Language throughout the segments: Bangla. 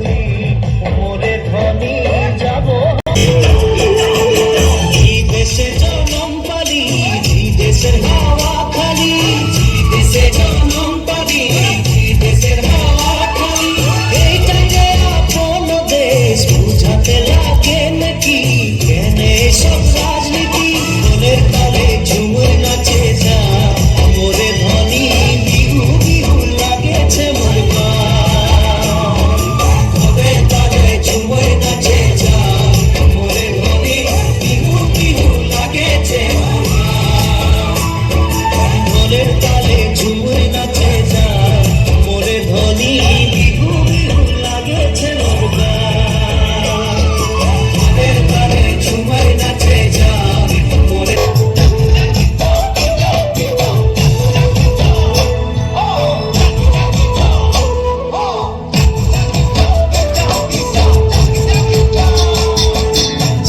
চলি মোরে ধনী যাব দেশে জনম পালি দেশের হাওয়া খালি দেশে জনম পালি দেশের হাওয়া খালি এইটাই যে আপন দেশ বুঝাতে লাগে নাকি কেন সব রাজনীতি মনের তালে ঝুমুর নাচে যা মোরে ধনী বিহু বিহু লাগেছে মোর মনের তালে ঝুমুর নাচে যা মোরে ধনী বিহু বিহু লাগেছে মনের তালে ঝুমুর নাচে যা মোরে ধনী বিহু বিহু লাগেছে মোর মনের তালে ঝুমুর নাচে যা মোরে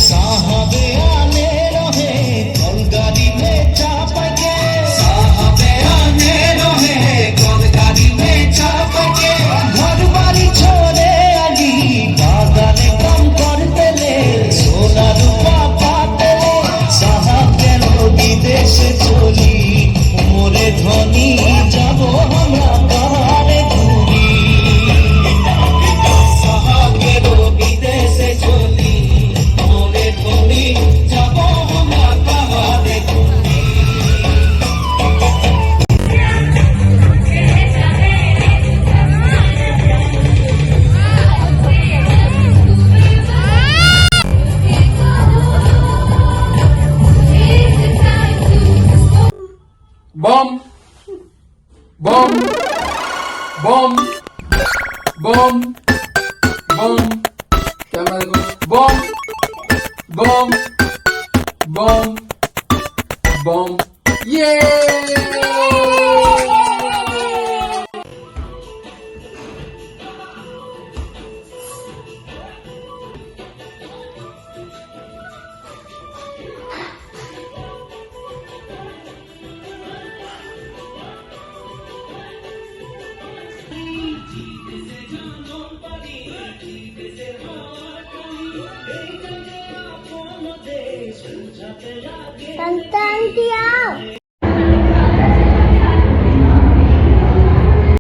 साहबे आने रहे कलगाड़ी में चाप के साहबे आने रहे कलगाड़ी में चाप के घर बाड़ी छोड़े आली बागाने काम करते ले सोना रूपा पाते ले साहब केन विदेशे चली मोरे धनी जाबो हमरा कहारे घुरी साहब केन विदेशे चली মোরে ধনী যাব আমরা কাহারে বম বম বম বম বম ক্যামেরা বম বম বম বম ইয়ে Tan tan tiao